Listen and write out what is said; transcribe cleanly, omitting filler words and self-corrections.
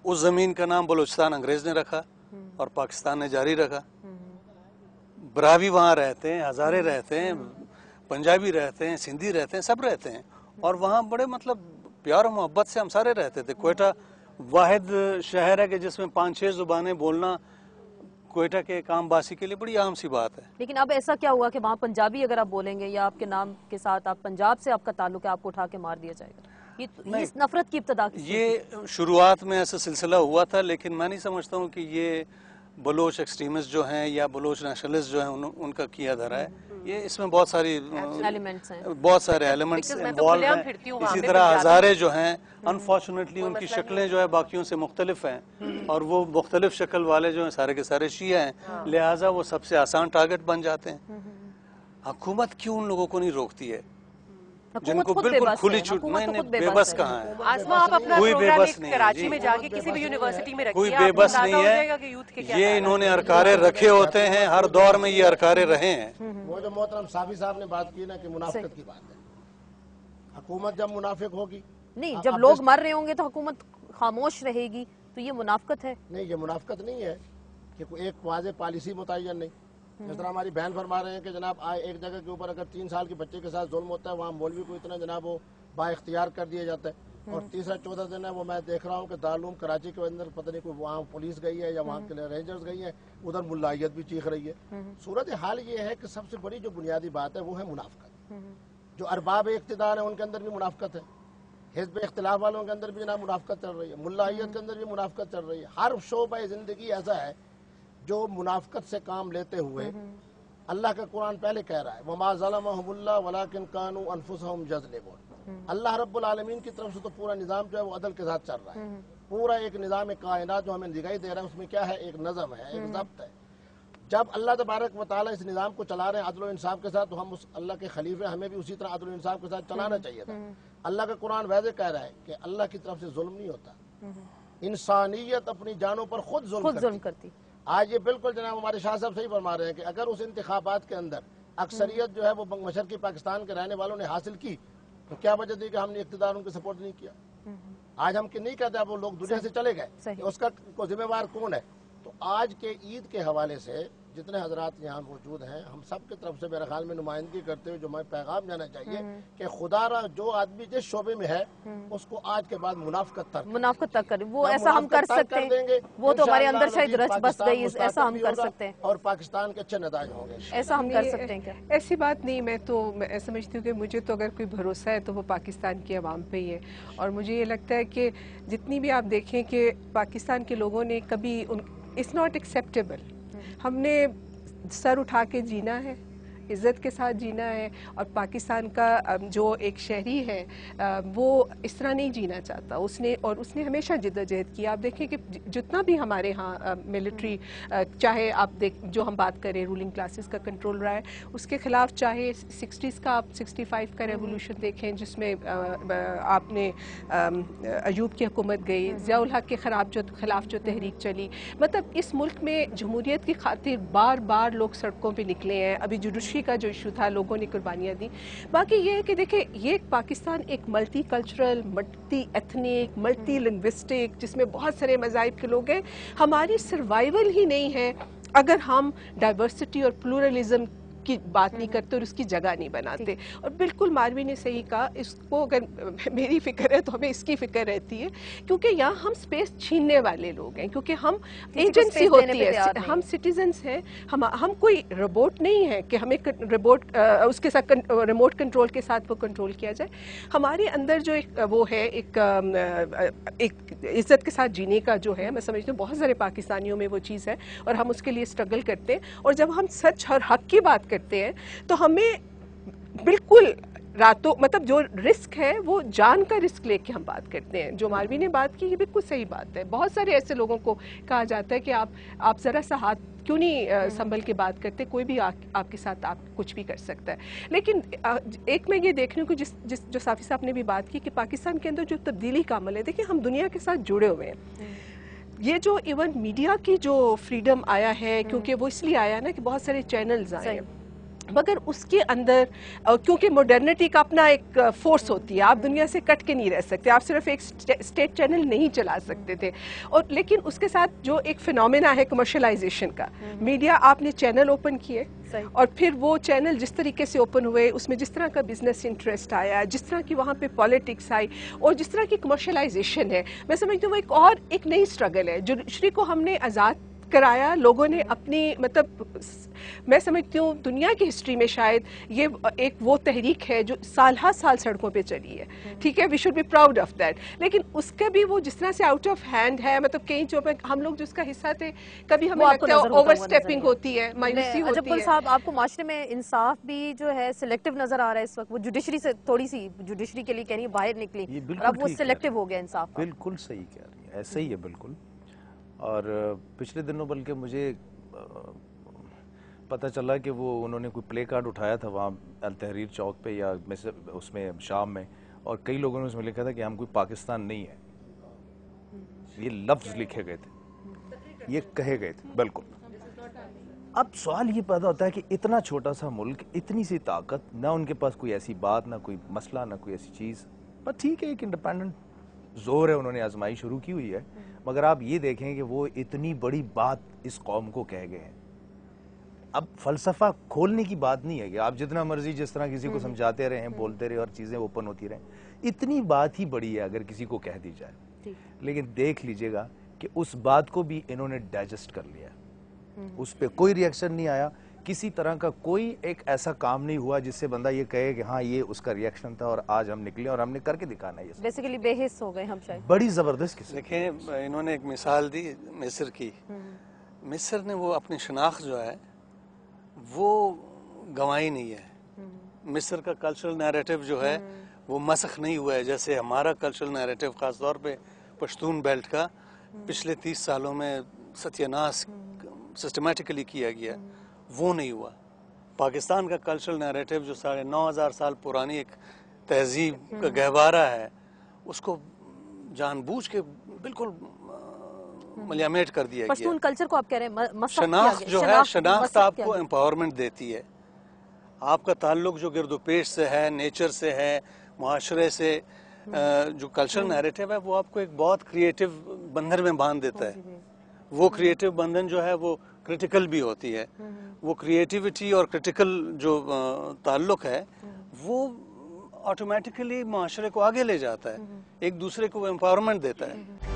उस ज़मीन का नाम बलूचिस्तान अंग्रेज़ ने रखा और पाकिस्तान ने जारी रखा। ब्रावी वहाँ रहते हैं, हज़ारे रहते हैं, पंजाबी रहते हैं, सिंधी रहते हैं, सब रहते हैं, और वहाँ बड़े मतलब प्यार और मोहब्बत से हम सारे रहते थे। कोयटा वाहिद शहर है कि जिसमें 5-6 ज़ुबानें बोलना कोयटा के एक आम बासी के लिए बड़ी आम सी बात है। लेकिन अब ऐसा क्या हुआ कि वहाँ पंजाबी अगर आप बोलेंगे या आपके नाम के साथ आप पंजाब से आपका ताल्लुक है, आपको उठा के मार दिया जाएगा? ये इस नफरत की इब्तदा ये शुरुआत में ऐसा सिलसिला हुआ था, लेकिन मैं नहीं समझता हूँ कि ये बलोच एक्सट्रीमिस्ट जो हैं या बलोच नेशनलिस्ट जो हैं उनका किया धरा है। ये इसमें बहुत सारी एलिमेंट्स हैं, बहुत सारे एलिमेंट्स इन्वॉल्व हैं। इसी तरह हज़ारे जो हैं अनफॉर्चुनेटली उनकी शक्लें जो है बाकियों से मुख्तलिफ हैं, और वो मुख्तलिफ शक्ल वाले जो हैं सारे के सारे शिया हैं, लिहाजा वो सबसे आसान टारगेट बन जाते हैं। हुकूमत क्यों उन लोगों को नहीं रोकती है जिनको बिल्कुल खुली छूट? नहीं, बेबस कहाँ है? आसमा, आप अपना प्रोग्राम एक कराची में जाके किसी भी यूनिवर्सिटी में रखिए, कोई बेबस नहीं है। ये इन्होंने अरकारे रखे होते हैं, हर दौर में ये अरकारे रहे हैं। वो जो मोहतरम साफी साहब ने बात की ना कि मुनाफिकत की बात है, हुकूमत जब मुनाफिक होगी नहीं, जब लोग मर रहे होंगे तो हुकूमत खामोश रहेगी, तो ये मुनाफिकत है? नहीं, ये मुनाफिकत नहीं है कि एक वाज़ेह पॉलिसी मुतय्यन नहीं। जिस तरह हमारी बहन फरमा रहे हैं कि जनाब एक जगह के ऊपर अगर 3 साल के बच्चे के साथ जुल्म होता है, वहाँ मौलवी को इतना जनाब वो बाइख्तियार कर दिया जाता है। और तीसरा 14 दिन है वो मैं देख रहा हूँ कि दारुल उलूम कराची के अंदर पता नहीं कोई वहाँ पुलिस गई है या वहाँ के रेंजर्स गई है, उधर मुल्लाहियत भी चीख रही है। सूरत हाल ये है कि सबसे बड़ी जो बुनियादी बात है वो है मुनाफिकत। जो अरबाब इख्तिदार है उनके अंदर भी मुनाफिकत है, हिज़्ब इख्तिलाफ वालों के अंदर भी जनाब मुनाफिकत चल रही है, मुल्लाहियत के अंदर भी मुनाफिकत चल रही है। हर शोबा ज़िंदगी ऐसा है जो मुनाफिकत से काम लेते हुए, अल्लाह का कुरान पहले कह रहा है वमा ज़लमहुमुल्लाह वलाकिन कानू अनफुसहुम यज़लिमून। अल्लाह रब्बुल आलमीन की तरफ से तो पूरा निज़ाम जो है वो अदल के साथ चल रहा है। पूरा एक निज़ाम कायनात जो हमें दिखाई दे रहा है उसमें क्या है, एक नज़म है, एक ज़ब्त है। जब अल्लाह तबारक व तआला इस निज़ाम को चला रहे हैं अदल व इंसाफ के साथ, तो हम उस अल्लाह के खलीफे, हमें भी उसी तरह अदल व इंसाफ के साथ चलाना चाहिए था। अल्लाह का कुरान वैसे कह रहा है कि अल्लाह की तरफ से जुल्म नहीं होता, इंसानियत अपनी जानों पर खुद जुल्म करती। आज ये बिल्कुल जनाब हमारे शाह साहब सही फरमा रहे हैं कि अगर उस इंतखाबात के अंदर अक्सरियत जो है वो मशरकी पाकिस्तान के रहने वालों ने हासिल की, तो क्या वजह थी कि हमने इक़्तिदार उनको सपोर्ट नहीं किया? आज हम नहीं कहते अब वो लोग दुनिया से चले गए, उसका जिम्मेवार कौन है? तो आज के ईद के हवाले से जितने हजरात यहाँ मौजूद हैं, हम सब की तरफ से मेरे ख्याल में नुमाइंदगी करते हुए जो मैं पैगाम जाना चाहिए कि खुदारा जो आदमी जिस शोबे में है उसको आज के बाद मुनाफिकत तक करे, वो ऐसा हम कर सकते हैं। वो तो हमारे अंदर शायद रच बस गई, ऐसा हम कर सकते हैं और पाकिस्तान के अच्छे नताज होंगे, ऐसा हम कर सकते हैं। क्या ऐसी बात नहीं, मैं समझती हूँ कि मुझे तो अगर कोई भरोसा है तो वो पाकिस्तान की आवाम पे ही है। और मुझे ये लगता है कि जितनी भी आप देखें कि पाकिस्तान के लोगों ने कभी इट्स नॉट एक्सेप्टेबल, हमने सर उठा के जीना है, इज़्ज़त के साथ जीना है। और पाकिस्तान का जो एक शहरी है वो इस तरह नहीं जीना चाहता, उसने हमेशा जिद्दोजहद की। आप देखें कि जितना भी हमारे यहाँ मिलिट्री, चाहे आप जो हम बात करें रूलिंग क्लासेस का कंट्रोल रहा है उसके ख़िलाफ़, चाहे 60s का आप 65 का रेवोल्यूशन देखें जिसमें आपने अयूब की हुकूमत गई, ज़ियाउल हक के ख़िलाफ़ जो तहरीक चली, मतलब इस मुल्क में जमहूरियत की खातिर बार बार लोग सड़कों पर निकले हैं। अभी जुडिशरी का जो इशू था, लोगों ने कुर्बानियाँ दी। बाकी ये है कि देखिए ये पाकिस्तान एक multi cultural, multi ethnic, multi linguistic, जिसमें बहुत सारे मज़ाहिब के लोग हैं। हमारी सर्वाइवल ही नहीं है अगर हम डाइवर्सिटी और प्लूरलिज्म की बात नहीं करते और उसकी जगह नहीं बनाते। और बिल्कुल मारवी ने सही कहा, इसको अगर मेरी फिक्र है तो हमें इसकी फिक्र रहती है क्योंकि यहाँ हम स्पेस छीनने वाले लोग हैं, क्योंकि हम एजेंसी होती है, हम सिटीजन्स हैं, हम कोई रोबोट नहीं है कि हमें रोबोट उसके साथ रिमोट कंट्रोल के साथ वो कंट्रोल किया जाए। हमारे अंदर जो एक वो है एक इज्जत के साथ जीने का जो है, मैं समझती हूँ बहुत सारे पाकिस्तानियों में वो चीज़ है और हम उसके लिए स्ट्रगल करते हैं। और जब हम सच और हक की बात करते हैं तो हमें बिल्कुल रातों, मतलब जो रिस्क है वो जान का रिस्क लेके हम बात करते हैं। जो मारवी ने बात की ये बिल्कुल सही बात है। बहुत सारे ऐसे लोगों को कहा जाता है कि आप ज़रा सा हाथ क्यों नहीं संभल के बात करते, कोई भी आपके साथ आप कुछ भी कर सकता है। लेकिन एक मैं ये देख रही हूँ कि जो साफी साहब ने भी बात की कि पाकिस्तान के अंदर जो तब्दीली का अमल है, देखिए हम दुनिया के साथ जुड़े हुए हैं। ये जो इवन मीडिया की जो फ्रीडम आया है, क्योंकि वो इसलिए आया ना कि बहुत सारे चैनल्स आए हैं, मगर उसके अंदर क्योंकि मॉडर्निटी का अपना एक फोर्स होती है, आप दुनिया से कट के नहीं रह सकते, आप सिर्फ एक स्टेट चैनल नहीं चला सकते थे। और लेकिन उसके साथ जो एक फिनोमेना है कमर्शलाइजेशन का, मीडिया आपने चैनल ओपन किए और फिर वो चैनल जिस तरीके से ओपन हुए, उसमें जिस तरह का बिजनेस इंटरेस्ट आया, जिस तरह की वहाँ पे पॉलिटिक्स आई और जिस तरह की कमर्शलाइजेशन है, मैं समझती हूँ वो एक नई स्ट्रगल है। जुडिशरी को हमने आज़ाद कराया, लोगों ने अपनी मतलब मैं समझती हूँ दुनिया की हिस्ट्री में शायद ये एक वो तहरीक है जो साल हर साल सड़कों पे चली है, ठीक है, we should be proud of that. लेकिन उसका भी वो जिस तरह से आउट ऑफ हैंड है, मतलब कई जो हम लोग जिसका हिस्सा थे, कभी हमें लगता है ओवर स्टेपिंग होती है, मायूसी होती है। साहब, आपको माशरे में इंसाफ भी जो है सिलेक्टिव नजर आ रहा है इस वक्त? वो जुडिशरी से थोड़ी सी, जुडिशरी के लिए कह रही है बाहर निकली और अब वो सिलेक्टिव हो गया इंसाफ। बिल्कुल सही कह रही है, ऐसा ही है बिल्कुल। और पिछले दिनों बल्कि मुझे पता चला कि वो उन्होंने कोई प्ले कार्ड उठाया था वहाँ अल तहरीर चौक पे या उसमें शाम में, और कई लोगों ने उसमें लिखा था कि हम कोई पाकिस्तान नहीं है। ये लफ्ज़ लिखे गए थे, ये कहे गए थे बिल्कुल। अब सवाल ये पैदा होता है कि इतना छोटा सा मुल्क, इतनी सी ताकत, ना उनके पास कोई ऐसी बात, ना कोई मसला, ना कोई ऐसी चीज़, पर ठीक है एक इंडिपेंडेंट जोर है, उन्होंने आजमाई शुरू की हुई है। मगर आप ये देखें कि वो इतनी बड़ी बात इस कौम को कह गए हैं। अब फलसफा खोलने की बात नहीं है कि आप जितना मर्जी जिस तरह किसी को समझाते रहें, बोलते रहे और चीज़ें ओपन होती रहें, इतनी बात ही बड़ी है अगर किसी को कह दी जाए। लेकिन देख लीजिएगा कि उस बात को भी इन्होंने डाइजेस्ट कर लिया, उस पर कोई रिएक्शन नहीं आया, किसी तरह का कोई एक ऐसा काम नहीं हुआ जिससे बंदा ये कहे कि हाँ ये उसका रिएक्शन था और आज हम निकले और हमने करके दिखाना है। बेसिकली बेहिस हो गए हम शायद। बड़ी जबरदस्त किस्म। देखें, इन्होंने एक मिसाल दी मिस्र की। मिस्र ने वो अपनी शनाख्त जो है वो गंवाई नहीं है। मिस्र का कल्चरल नैरेटिव जो है वो मसख नहीं हुआ है, जैसे हमारा कल्चरल नैरेटिव ख़ास तौर पे पश्तून बेल्ट का पिछले 30 सालों में सत्यानाश सिस्टमेटिकली किया गया, वो नहीं हुआ। पाकिस्तान का कल्चरल नैरेटिव जो 9,500 साल पुरानी एक तहजीब का गहवारा है, उसको जानबूझ के बिल्कुल मलियामेट कर दिया गया। पश्तून कल्चर को आप कह रहे हैं शनाख्त जो है, शनाख्त आपको एम्पावरमेंट देती है। आपका ताल्लुक जो गिरदोपेश से है, नेचर से है, मुआशरे से, जो कल्चरल नैरेटिव है वो आपको एक बहुत क्रिएटिव बंधन में बांध देता है। वो क्रिएटिव बंधन जो है वो क्रिटिकल भी होती है। वो क्रिएटिविटी और क्रिटिकल जो ताल्लुक है वो ऑटोमेटिकली मुआशरे को आगे ले जाता है, एक दूसरे को एम्पावरमेंट देता है।